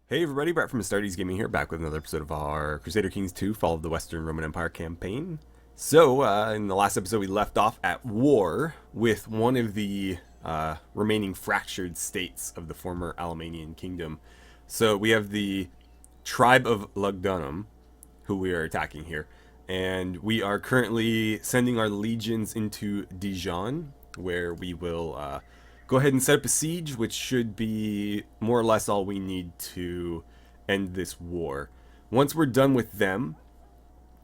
Hey everybody, Brett from AstartesGaming here, back with another episode of our Crusader Kings 2 Fall of the Western Roman Empire campaign. So, in the last episode we left off at war with one of the remaining fractured states of the former Alemannian kingdom. So we have the tribe of Lugdunum, who we are attacking here. And we are currently sending our legions into Dijon, where we will go ahead and set up a siege, which should be more or less all we need to end this war. Once we're done with them,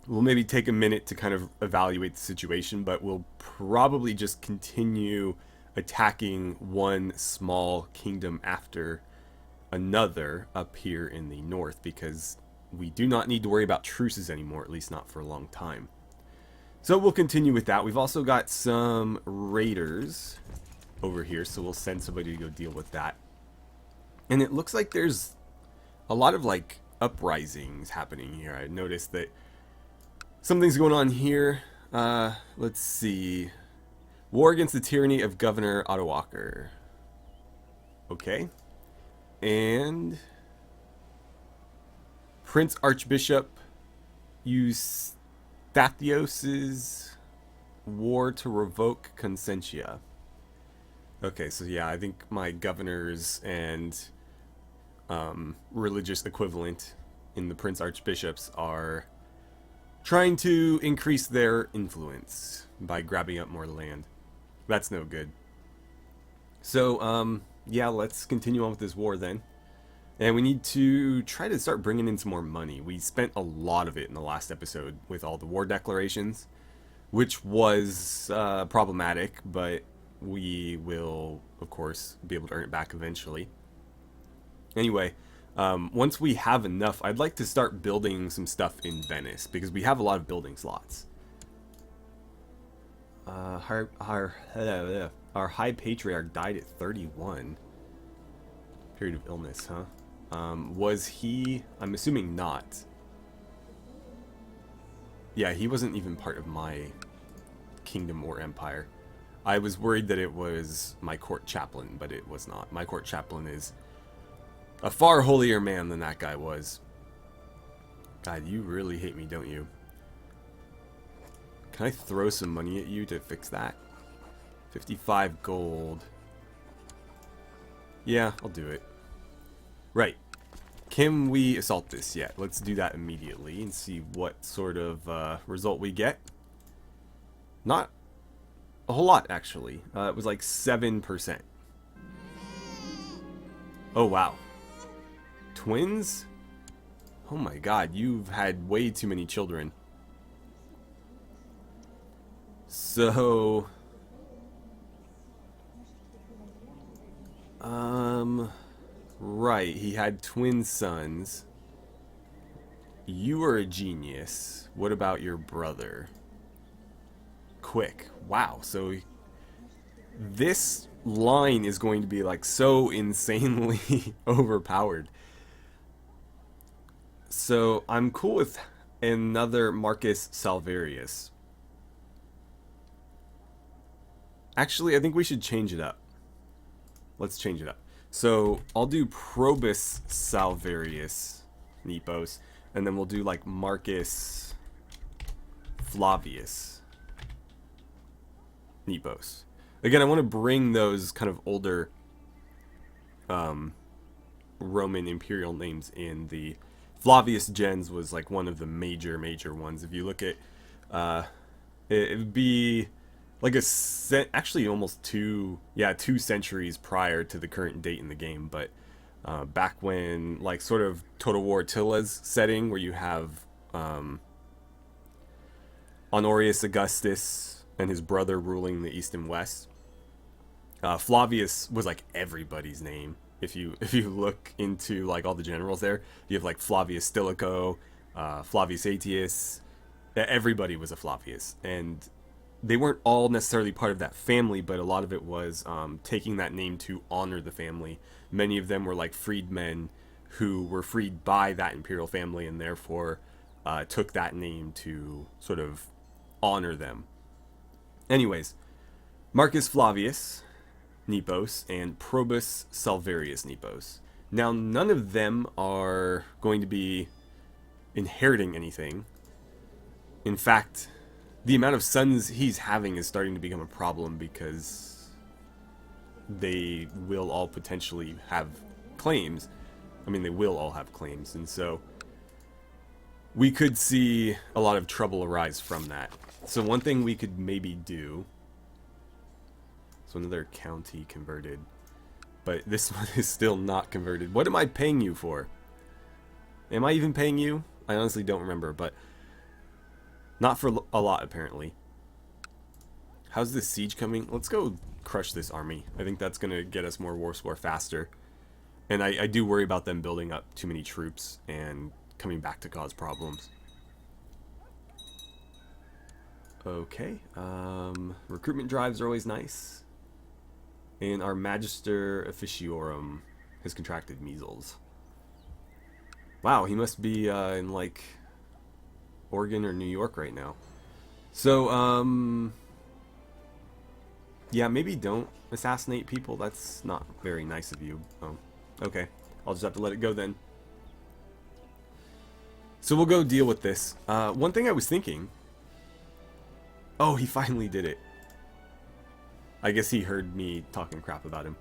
we'll maybe take a minute to kind of evaluate the situation, but we'll probably just continue attacking one small kingdom after another up here in the north, because we do not need to worry about truces anymore, at least not for a long time. So we'll continue with that. We've also got some raiders over here, so we'll send somebody to go deal with that. And it looks like there's a lot of like uprisings happening here. I noticed that something's going on here. Let's see. War against the tyranny of Governor Otto Walker. Okay. And Prince Archbishop Eustathios's war to revoke Constancy. Okay, so yeah, I think my governors and religious equivalent in the Prince Archbishops are trying to increase their influence by grabbing up more land. That's no good. So, yeah, let's continue on with this war then. And we need to try to start bringing in some more money. We spent a lot of it in the last episode with all the war declarations, which was problematic, but we will, of course, be able to earn it back eventually. Anyway, once we have enough, I'd like to start building some stuff in Venice, because we have a lot of building slots. Our High Patriarch died at 31. Period of illness, huh? Was he... I'm assuming not. Yeah, he wasn't even part of my kingdom or empire. I was worried that it was my court chaplain, but it was not. My court chaplain is a far holier man than that guy was. God, you really hate me, don't you? Can I throw some money at you to fix that? 55 gold. Yeah, I'll do it. Right. Can we assault this yet? Let's do that immediately and see what sort of result we get. Not a whole lot, actually. It was like 7%. Oh, wow. Twins? Oh my god, you've had way too many children. So... Right, he had twin sons. You are a genius. What about your brother? Quick. Wow, so this line is going to be like so insanely overpowered. So I'm cool with another Marcus Salvarius. Actually, I think we should change it up. Let's change it up. So I'll do Probus Salvarius Nepos, and then we'll do like Marcus Flavius Nepos. Again, I want to bring those kind of older Roman imperial names in. The Flavius gens was like one of the major ones. If you look at, it would be like actually almost two centuries prior to the current date in the game, but back when like sort of Total War Attila's setting, where you have Honorius Augustus and his brother ruling the east and west. Flavius was like everybody's name. If you look into like all the generals there, you have like Flavius Stilicho, Flavius Aetius. Everybody was a Flavius, and they weren't all necessarily part of that family, but a lot of it was taking that name to honor the family. Many of them were like freedmen who were freed by that imperial family, and therefore took that name to sort of honor them. Anyways, Marcus Flavius Nepos and Probus Salvarius Nepos. Now, none of them are going to be inheriting anything. In fact, the amount of sons he's having is starting to become a problem because they will all potentially have claims. I mean, they will all have claims, and so we could see a lot of trouble arise from that. So one thing we could maybe do... So another county converted. But this one is still not converted. What am I paying you for? Am I even paying you? I honestly don't remember, but... Not for a lot, apparently. How's this siege coming? Let's go crush this army. I think that's going to get us more war score faster. And I do worry about them building up too many troops and coming back to cause problems. Okay. Recruitment drives are always nice. And our Magister Officiorum has contracted measles. Wow, he must be in, like, Oregon or New York right now. So, yeah, maybe don't assassinate people. That's not very nice of you. Oh, okay. I'll just have to let it go then. So we'll go deal with this. One thing I was thinking... Oh, he finally did it. I guess he heard me talking crap about him.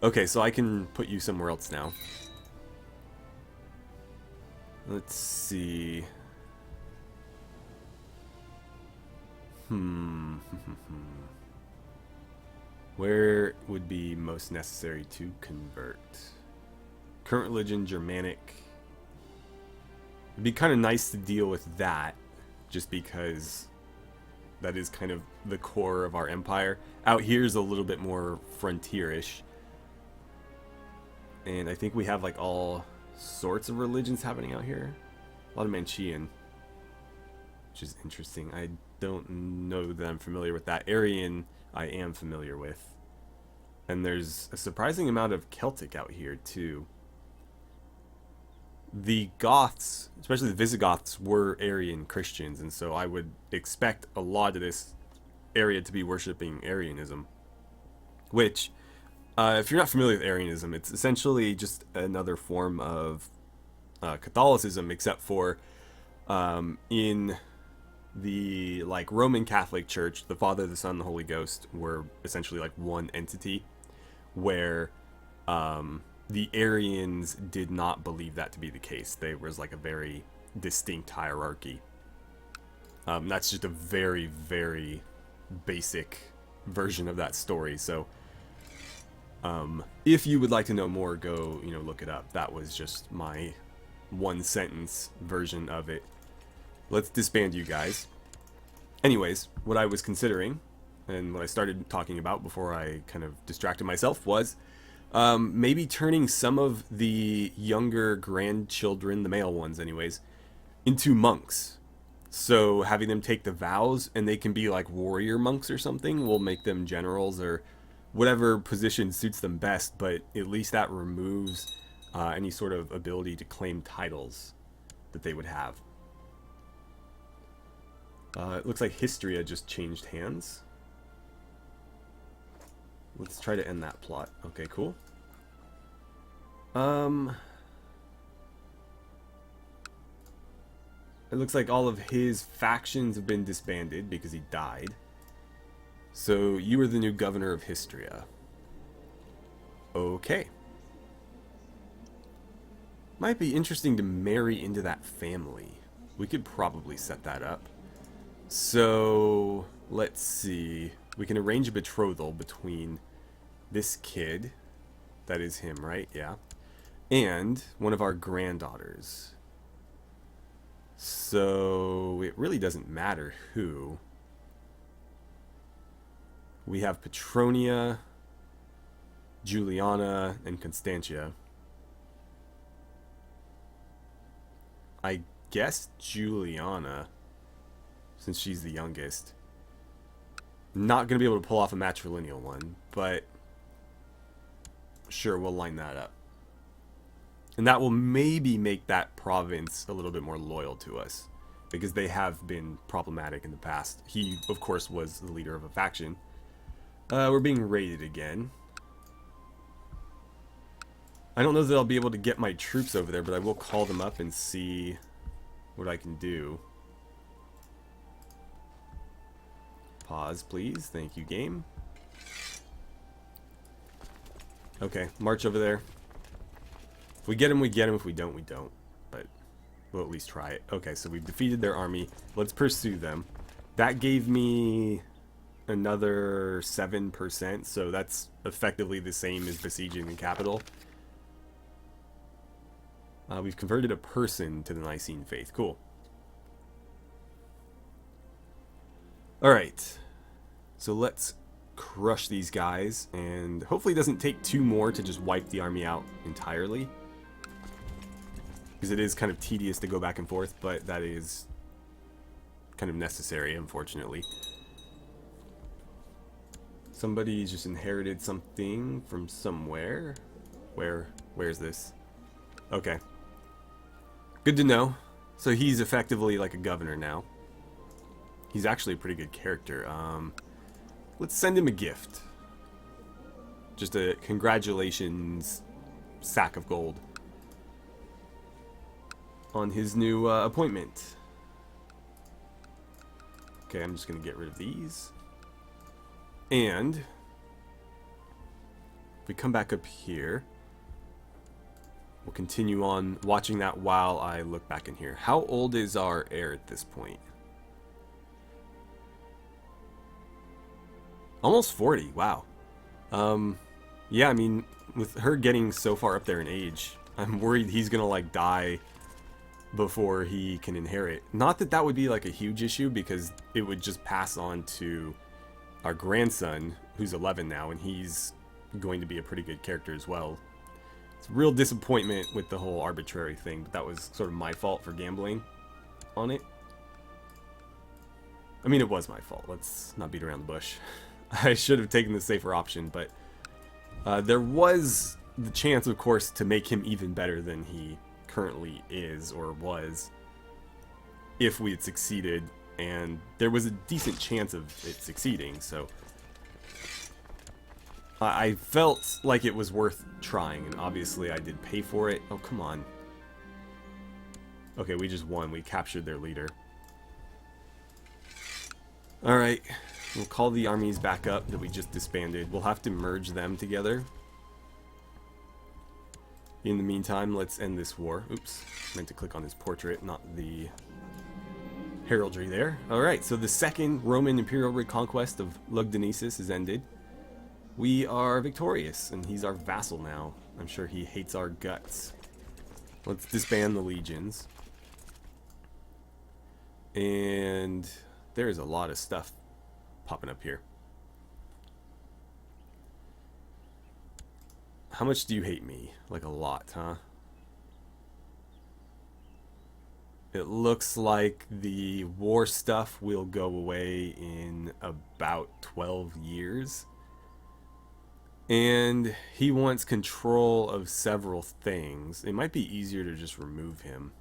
Okay, so I can put you somewhere else now. Let's see... Where would be most necessary to convert? Current religion, Germanic. It'd be kind of nice to deal with that, just because that is kind of the core of our empire. Out here is a little bit more frontier-ish. And I think we have like all sorts of religions happening out here. A lot of Manchean, which is interesting. I don't know that I'm familiar with that. Aryan, I am familiar with. And there's a surprising amount of Celtic out here, too. The Goths, especially the Visigoths, were Aryan Christians, and so I would expect a lot of this area to be worshipping Arianism. Which, if you're not familiar with Arianism, it's essentially just another form of Catholicism, except for in the like Roman Catholic Church, the Father, the Son, and the Holy Ghost were essentially like one entity, where the Arians did not believe that to be the case. There was like a very distinct hierarchy. That's just a very, very basic version of that story. So if you would like to know more, go, look it up. That was just my one sentence version of it. Let's disband you guys. Anyways, what I was considering, and what I started talking about before I kind of distracted myself, was maybe turning some of the younger grandchildren, the male ones anyways, into monks. So having them take the vows, and they can be like warrior monks or something. We'll make them generals or whatever position suits them best, but at least that removes any sort of ability to claim titles that they would have. It looks like Histria just changed hands. Let's try to end that plot. Okay, cool. It looks like all of his factions have been disbanded because he died. So you are the new governor of Histria. Okay. Might be interesting to marry into that family. We could probably set that up. So let's see. We can arrange a betrothal between this kid, that is him, right? Yeah. And one of our granddaughters. So it really doesn't matter who. We have Petronia, Juliana, and Constantia. I guess Juliana, since she's the youngest. Not going to be able to pull off a matrilineal one, but sure, we'll line that up. And that will maybe make that province a little bit more loyal to us, because they have been problematic in the past. He, of course, was the leader of a faction. We're being raided again. I don't know that I'll be able to get my troops over there, but I will call them up and see what I can do. Pause, please. Thank you, game. Okay, march over there. If we get him, we get him. If we don't, we don't. But we'll at least try it. Okay, so we've defeated their army. Let's pursue them. That gave me another 7%, so that's effectively the same as besieging the capital. We've converted a person to the Nicene faith. Cool. Alright. So let's crush these guys, and hopefully it doesn't take 2 more to just wipe the army out entirely. Because it is kind of tedious to go back and forth, but that is kind of necessary, unfortunately. Somebody's just inherited something from somewhere. Where's this? Okay. Good to know. So he's effectively like a governor now. He's actually a pretty good character. Let's send him a gift. Just a congratulations sack of gold on his new appointment. Okay, I'm just going to get rid of these. And if we come back up here, we'll continue on watching that while I look back in here. How old is our heir at this point? Almost 40, wow. Yeah, I mean, with her getting so far up there in age, I'm worried he's gonna, like, die before he can inherit. Not that that would be, like, a huge issue, because it would just pass on to our grandson, who's 11 now, and he's going to be a pretty good character as well. It's a real disappointment with the whole arbitrary thing, but that was sort of my fault for gambling on it. I mean, it was my fault. Let's not beat around the bush. I should have taken the safer option, but there was the chance, of course, to make him even better than he currently is or was if we had succeeded, and there was a decent chance of it succeeding, so I felt like it was worth trying, and obviously I did pay for it. Oh, come on. Okay, we just won. We captured their leader. Alright. We'll call the armies back up that we just disbanded. We'll have to merge them together. In the meantime, let's end this war. Oops, meant to click on his portrait, not the heraldry there. Alright, so the second Roman imperial reconquest of Lugdunensis is ended. We are victorious, and he's our vassal now. I'm sure he hates our guts. Let's disband the legions. And there's a lot of stuff popping up here. How much do you hate me? Like a lot, huh? It looks like the war stuff will go away in about 12 years. And he wants control of several things. It might be easier to just remove him.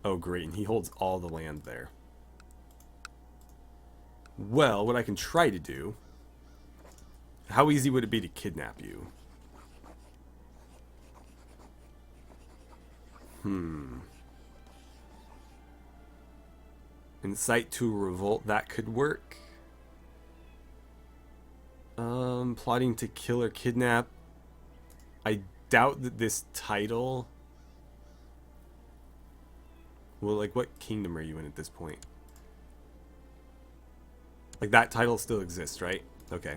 Oh, great, and he holds all the land there. Well, what I can try to do... How easy would it be to kidnap you? Incite to a revolt, that could work. Plotting to kill or kidnap. I doubt that this title... Well, like, what kingdom are you in at this point? Like, that title still exists, right? Okay.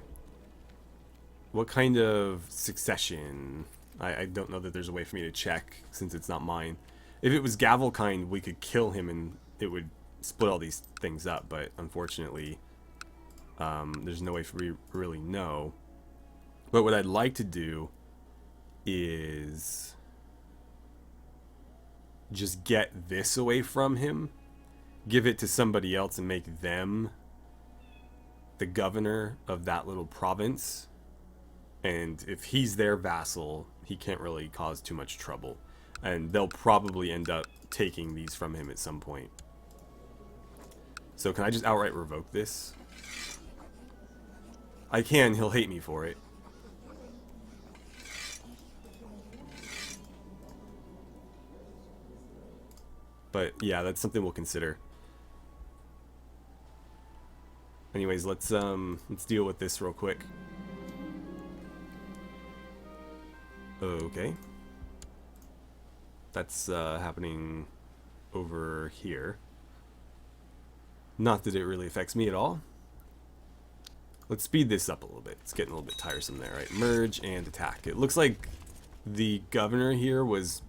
What kind of succession? I don't know that there's a way for me to check, since it's not mine. If it was Gavelkind, we could kill him and it would split all these things up, but unfortunately, there's no way for me to really know. But what I'd like to do is just get this away from him, give it to somebody else, and make them the governor of that little province. And if he's their vassal, he can't really cause too much trouble. And they'll probably end up taking these from him at some point. So can I just outright revoke this? I can, he'll hate me for it. But yeah, that's something we'll consider. Anyways, let's deal with this real quick. Okay. That's happening over here. Not that it really affects me at all. Let's speed this up a little bit. It's getting a little bit tiresome there, right? Merge and attack. It looks like the governor here was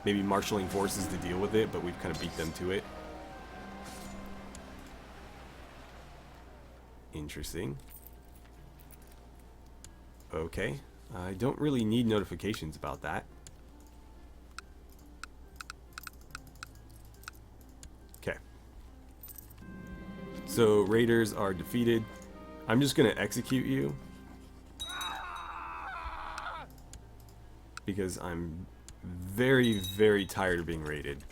maybe marshaling forces to deal with it, but we've kind of beat them to it. Interesting. Okay. I don't really need notifications about that. Okay. So raiders are defeated. I'm just gonna execute you because I'm very, very tired of being raided.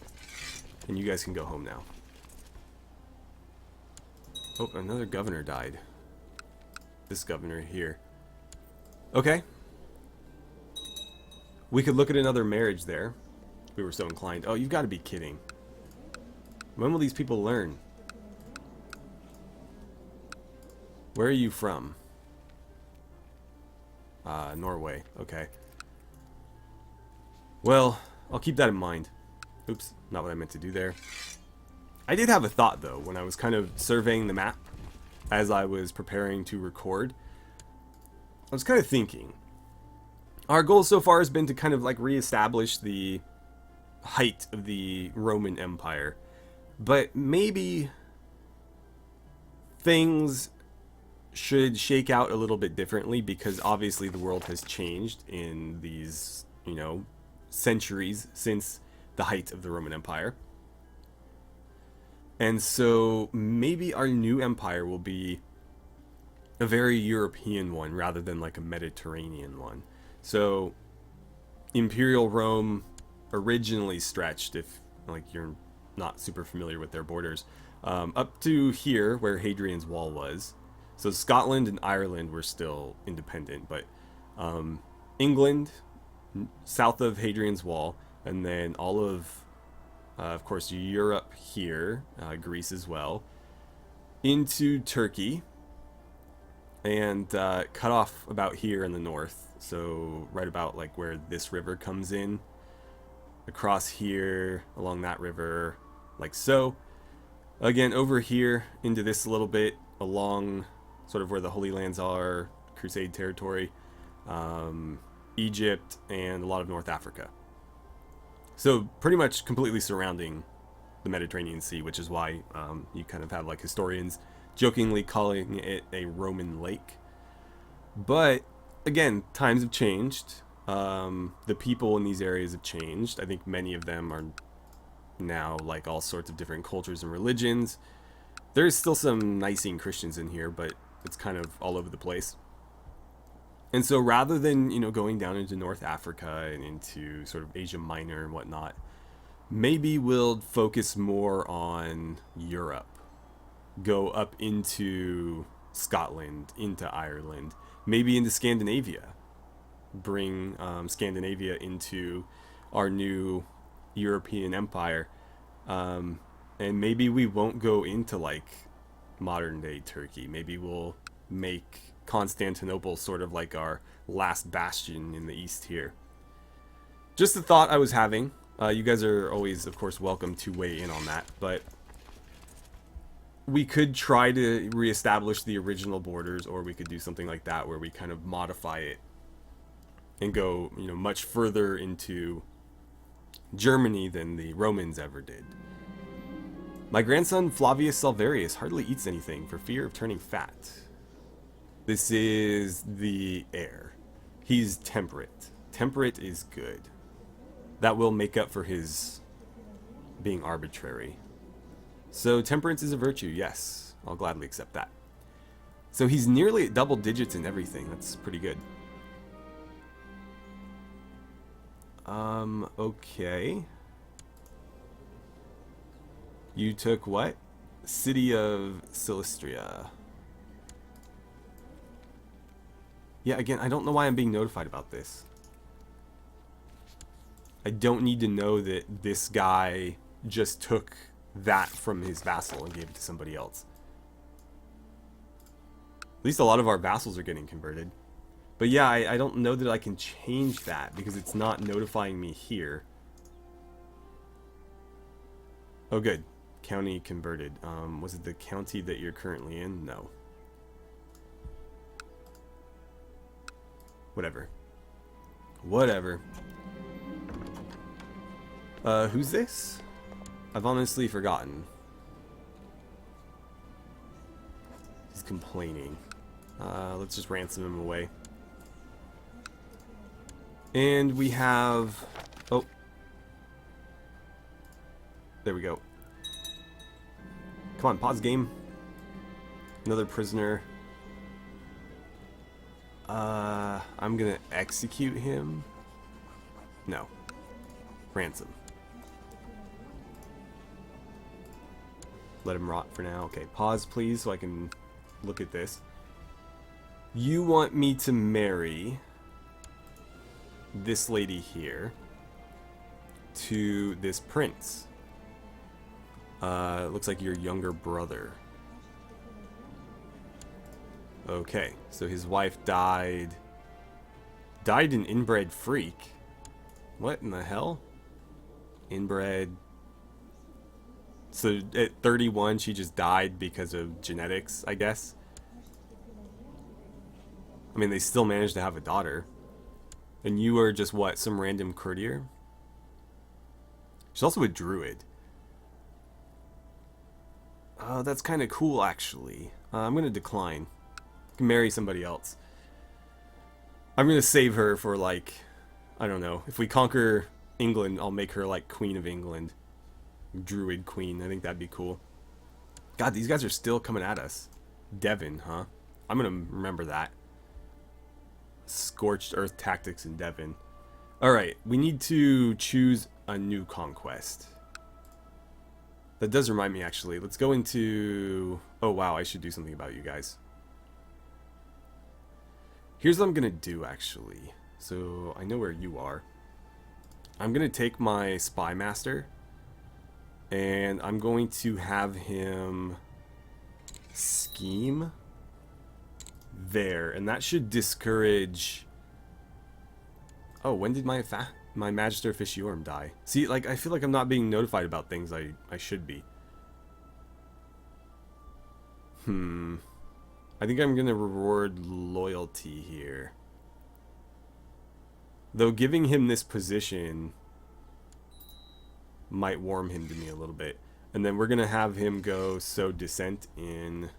And you guys can go home now. Oh, another governor died. This governor here. Okay. We could look at another marriage there, if we were so inclined. Oh, you've got to be kidding. When will these people learn? Where are you from? Norway. Okay. Well, I'll keep that in mind. Oops, not what I meant to do there. I did have a thought, though, when I was kind of surveying the map as I was preparing to record. I was kind of thinking, our goal so far has been to kind of like reestablish the height of the Roman Empire. But maybe things should shake out a little bit differently, because obviously the world has changed in these, you know, centuries since the height of the Roman Empire. And so maybe our new empire will be a very European one rather than like a Mediterranean one. So Imperial Rome originally stretched, if like you're not super familiar with their borders, up to here where Hadrian's Wall was. So Scotland and Ireland were still independent, but England south of Hadrian's Wall, and then all of course, Europe here, Greece as well, into Turkey, and cut off about here in the north. So right about like where this river comes in, across here, along that river, like so. Again, over here into this a little bit, along sort of where the Holy Lands are, Crusade territory, Egypt, and a lot of North Africa. So pretty much completely surrounding the Mediterranean Sea, which is why you kind of have like historians jokingly calling it a Roman lake. But again, times have changed. The people in these areas have changed. I think many of them are now like all sorts of different cultures and religions. There's still some Nicene Christians in here, but it's kind of all over the place. And so rather than, you know, going down into North Africa and into sort of Asia Minor and whatnot, maybe we'll focus more on Europe. Go up into Scotland, into Ireland, maybe into Scandinavia. Bring Scandinavia into our new European empire. And maybe we won't go into like modern day Turkey. Maybe we'll make Constantinople sort of like our last bastion in the east here. Just a thought I was having. You guys are always, of course, welcome to weigh in on that, but we could try to reestablish the original borders, or we could do something like that where we kind of modify it and go, you know, much further into Germany than the Romans ever did. My grandson Flavius Salvarius hardly eats anything for fear of turning fat. This is the heir. He's temperate. Temperate is good. That will make up for his being arbitrary. So temperance is a virtue, yes. I'll gladly accept that. So he's nearly at double digits in everything. That's pretty good. Okay. You took what? City of Silistria. Yeah, again, I don't know why I'm being notified about this. I don't need to know that this guy just took that from his vassal and gave it to somebody else. At least a lot of our vassals are getting converted. But yeah, I don't know that I can change that because it's not notifying me here. Oh, good. County converted. Was it the county that you're currently in? No. Whatever. Whatever. Who's this? I've honestly forgotten. He's complaining. Let's just ransom him away. And we have... Oh. There we go. Come on, pause game. Another prisoner. I'm gonna execute him. No. Ransom. Let him rot for now. Okay, pause please so I can look at this. You want me to marry this lady here to this prince. Looks like your younger brother. Okay, so his wife died. Died an inbred freak. What in the hell? Inbred. So at 31, she just died because of genetics, I guess. I mean, they still managed to have a daughter. And you are just what? Some random courtier? She's also a druid. That's kind of cool, actually. I'm going to decline. I can marry somebody else. I'm going to save her for, like, I don't know. If we conquer England, I'll make her, like, Queen of England. Druid Queen. I think that'd be cool. God, these guys are still coming at us. Devon, huh? I'm going to remember that. Scorched Earth Tactics in Devon. Alright, we need to choose a new conquest. That does remind me, actually. Let's go into... Oh, wow, I should do something about you guys. Here's what I'm going to do, actually. So, I know where you are. I'm going to take my Spy Master. And I'm going to have him scheme there. And that should discourage... Oh, when did my Magister Officiorum die? See, like, I feel like I'm not being notified about things I should be. I think I'm gonna reward loyalty here. Though giving him this position might warm him to me a little bit. And then we're gonna have him go sow dissent in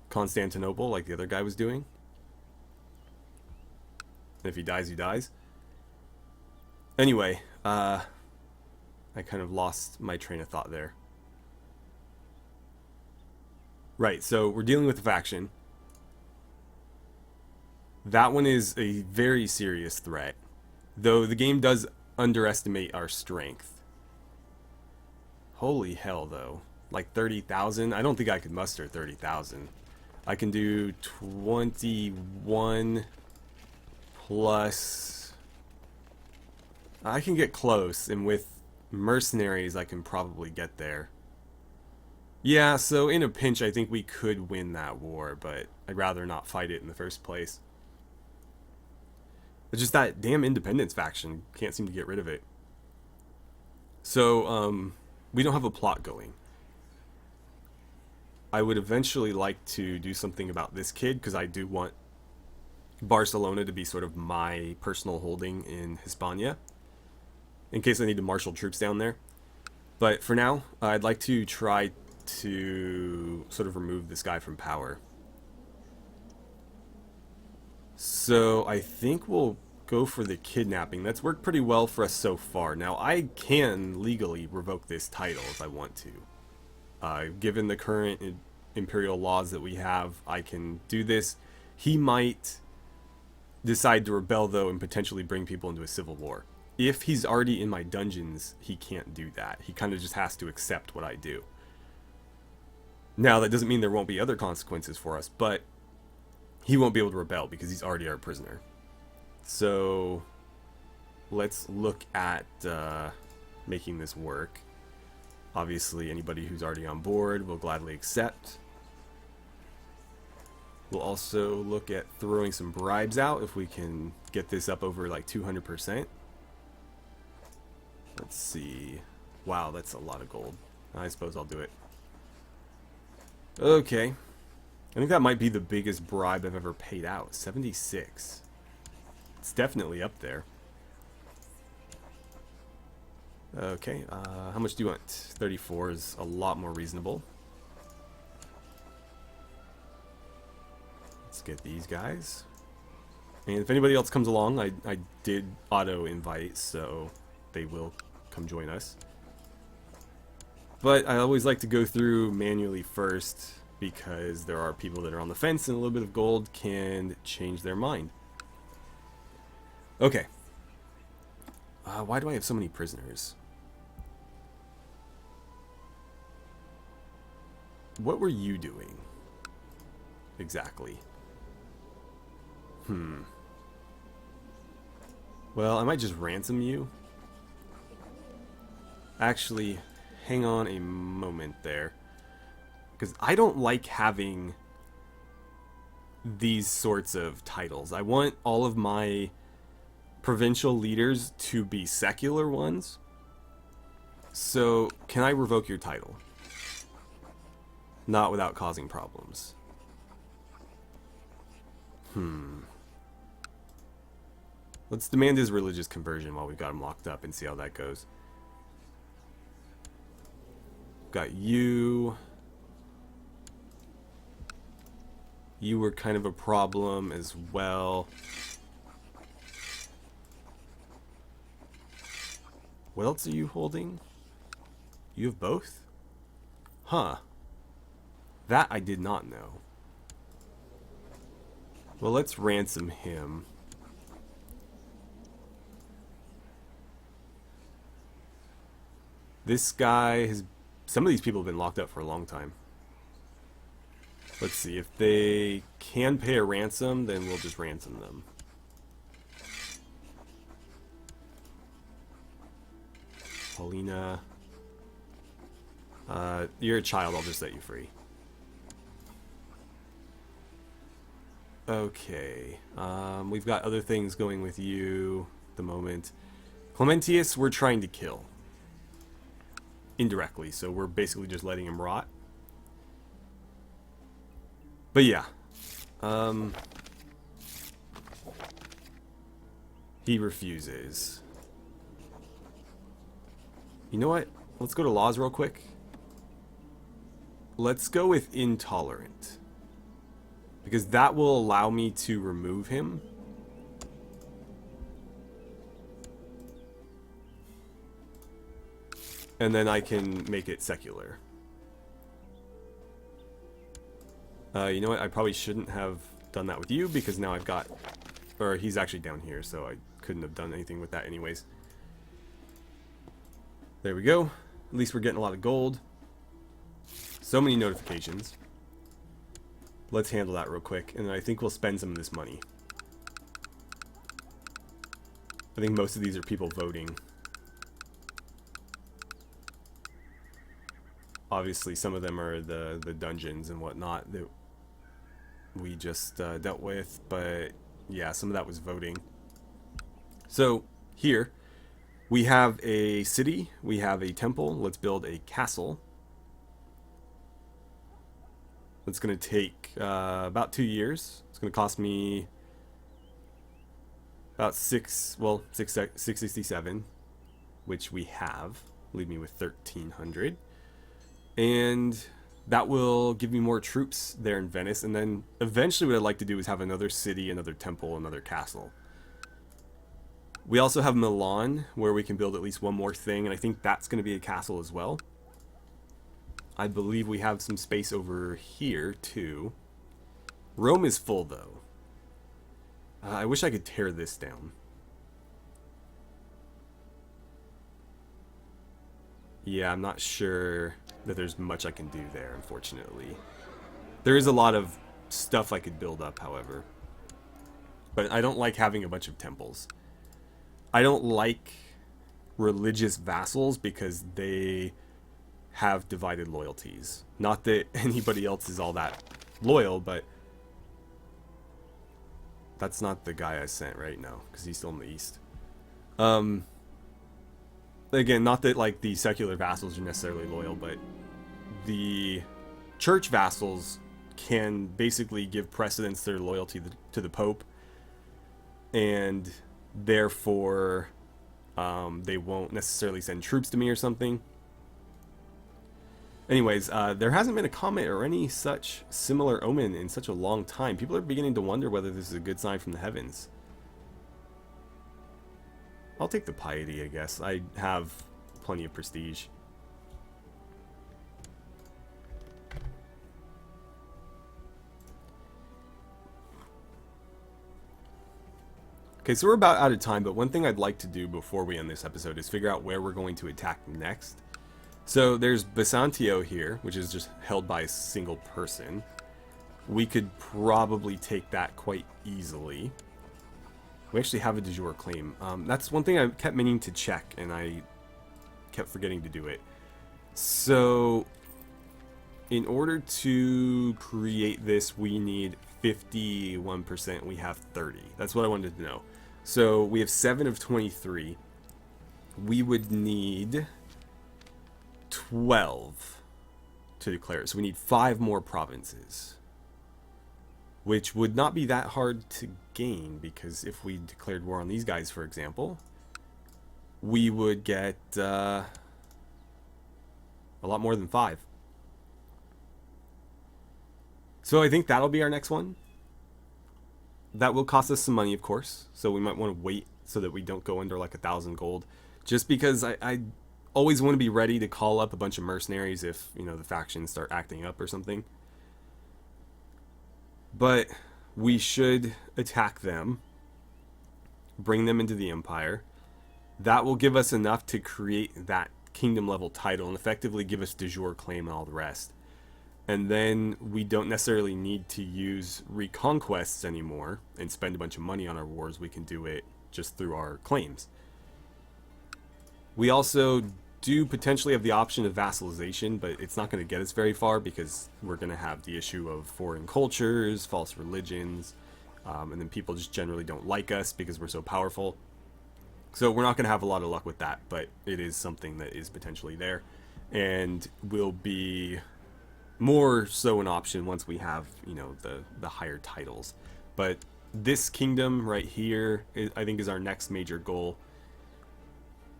Constantinople like the other guy was doing. If he dies, he dies. Anyway, I kind of lost my train of thought there. Right, so we're dealing with a faction. That one is a very serious threat. Though the game does underestimate our strength. Holy hell, though. Like 30,000? I don't think I could muster 30,000. I can do 21... plus I can get close, and with mercenaries I can probably get there. Yeah, so in a pinch I think we could win that war, but I'd rather not fight it in the first place. It's just that damn independence faction, can't seem to get rid of it. So we don't have a plot going. I would eventually like to do something about this kid, because I do want Barcelona to be sort of my personal holding in Hispania, in case I need to marshal troops down there. But for now, I'd like to try to sort of remove this guy from power. So I think we'll go for the kidnapping. That's worked pretty well for us so far. Now I can legally revoke this title if I want to. Given the current imperial laws that we have, I can do this. He might decide to rebel, though, and potentially bring people into a civil war. If he's already in my dungeons, he can't do that. He kind of just has to accept what I do. Now, that doesn't mean there won't be other consequences for us, but he won't be able to rebel because he's already our prisoner. So, let's look at making this work. Obviously, anybody who's already on board will gladly accept. We'll also look at throwing some bribes out if we can get this up over like 200%. Let's see. Wow, that's a lot of gold. I suppose I'll do it. Okay. I think that might be the biggest bribe I've ever paid out. 76. It's definitely up there. Okay, how much do you want? 34 is a lot more reasonable. Let's get these guys. And if anybody else comes along, I did auto-invite, so they will come join us. But I always like to go through manually first, because there are people that are on the fence, and a little bit of gold can change their mind. Okay. Why do I have so many prisoners? What were you doing? Exactly. Well, I might just ransom you. Actually, hang on a moment there. Because I don't like having these sorts of titles. I want all of my provincial leaders to be secular ones. So, can I revoke your title? Not without causing problems. Let's demand his religious conversion while we've got him locked up and see how that goes. Got you. You were kind of a problem as well. What else are you holding? You have both? Huh. That I did not know. Well, let's ransom him. This guy has... Some of these people have been locked up for a long time. Let's see. If they can pay a ransom, then we'll just ransom them. Paulina. You're a child. I'll just set you free. Okay. We've got other things going with you at the moment. Clementius, we're trying to kill. Indirectly, so we're basically just letting him rot. But yeah. He refuses. You know what? Let's go to laws real quick. Let's go with intolerant. Because that will allow me to remove him. And then I can make it secular. You know what? I probably shouldn't have done that with you because now I've got... Or he's actually down here, so I couldn't have done anything with that anyways. There we go. At least we're getting a lot of gold. So many notifications. Let's handle that real quick, and I think we'll spend some of this money. I think most of these are people voting. Obviously, some of them are the dungeons and whatnot that we just dealt with, but yeah, some of that was voting. So, here, we have a city, we have a temple, let's build a castle. That's going to take about 2 years. It's going to cost me about 667, which we have. Leave me with 1,300. And that will give me more troops there in Venice. And then eventually what I'd like to do is have another city, another temple, another castle. We also have Milan, where we can build at least one more thing. And I think that's going to be a castle as well. I believe we have some space over here, too. Rome is full, though. I wish I could tear this down. Yeah, I'm not sure that there's much I can do there, unfortunately. There is a lot of stuff I could build up, however. But I don't like having a bunch of temples. I don't like religious vassals because they have divided loyalties. Not that anybody else is all that loyal, but that's not the guy I sent, right? No, because he's still in the east. Again, not that like the secular vassals are necessarily loyal, but the church vassals can basically give precedence to their loyalty to the Pope, and therefore they won't necessarily send troops to me or something. Anyways, there hasn't been a comet or any such similar omen in such a long time. People are beginning to wonder whether this is a good sign from the heavens. I'll take the piety, I guess. I have plenty of prestige. Okay, so we're about out of time, but one thing I'd like to do before we end this episode is figure out where we're going to attack next. So there's Bisantio here, which is just held by a single person. We could probably take that quite easily. We actually have a de jure claim. That's one thing I kept meaning to check, and I kept forgetting to do it. So in order to create this, we need 51%. We have 30. That's what I wanted to know. So we have 7 of 23. We would need 12 to declare it. So we need 5 more provinces, which would not be that hard to gain, because if we declared war on these guys, for example, we would get a lot more than 5. So I think that'll be our next one. That will cost us some money, of course, so we might want to wait so that we don't go under like 1,000 gold, just because I always want to be ready to call up a bunch of mercenaries if, you know, the factions start acting up or something. But we should attack them, bring them into the empire. That will give us enough to create that kingdom level title and effectively give us de jure claim and all the rest. And then we don't necessarily need to use reconquests anymore and spend a bunch of money on our wars. We can do it just through our claims. We also do potentially have the option of vassalization, but it's not going to get us very far because we're going to have the issue of foreign cultures, false religions, and then people just generally don't like us because we're so powerful. So we're not going to have a lot of luck with that, but it is something that is potentially there and will be more so an option once we have, you know, the higher titles. But this kingdom right here, I think, is our next major goal.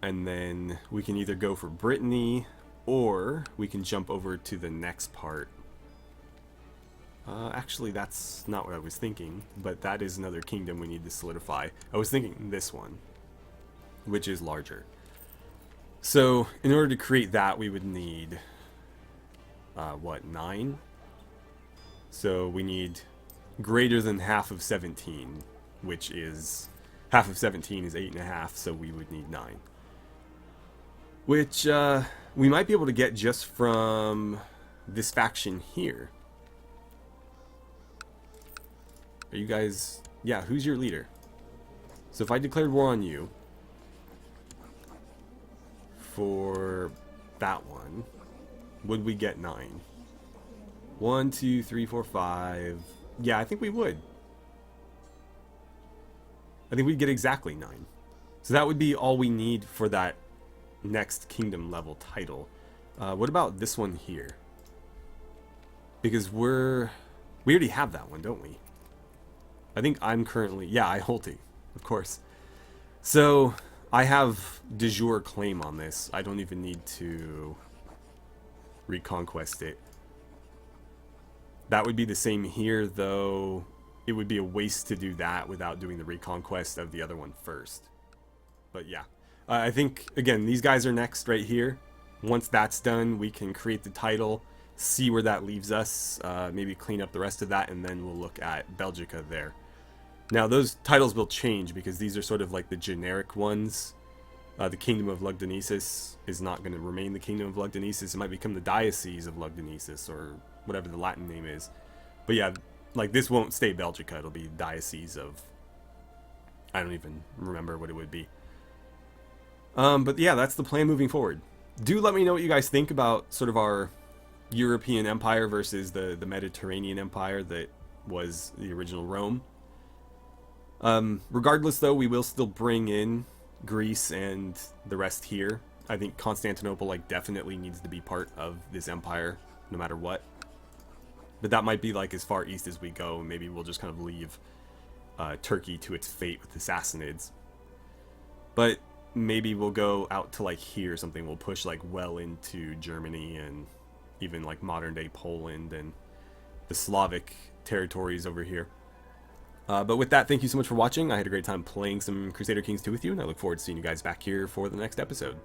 And then we can either go for Brittany, or we can jump over to the next part. Actually, that's not what I was thinking, but that is another kingdom we need to solidify. I was thinking this one, which is larger. So in order to create that, we would need 9? So we need greater than half of 17, which is half of 17 is 8.5, so we would need 9. Which we might be able to get just from this faction here. Are you guys... Yeah, who's your leader? So if I declared war on you for that one, would we get 9? 1, 2, 3, 4, 5. Yeah, I think we would. I think we'd get exactly 9. So that would be all we need for that next kingdom level title. What about this one here? Because we already have that one, don't we? I think I'm currently... Yeah, I hold it, of course. So I have de jure claim on this. I don't even need to reconquest it. That would be the same here, though it would be a waste to do that without doing the reconquest of the other one first. But yeah, I think, again, these guys are next right here. Once that's done, we can create the title, see where that leaves us, maybe clean up the rest of that, and then we'll look at Belgica there. Now, those titles will change because these are sort of like the generic ones. The Kingdom of Lugdunensis is not going to remain the Kingdom of Lugdunensis. It might become the Diocese of Lugdunensis, or whatever the Latin name is. But yeah, like this won't stay Belgica. It'll be Diocese of... I don't even remember what it would be. But yeah, that's the plan moving forward. Do let me know what you guys think about sort of our European empire versus the Mediterranean empire that was the original Rome. Regardless, though, we will still bring in Greece and the rest here. I think Constantinople like definitely needs to be part of this empire, no matter what. But that might be like as far east as we go. Maybe we'll just kind of leave Turkey to its fate with the Sassanids. But maybe we'll go out to like here or something. We'll push like well into Germany and even like modern day Poland and the Slavic territories over here. But with that, thank you so much for watching. I had a great time playing some Crusader Kings 2 with you, and I look forward to seeing you guys back here for the next episode.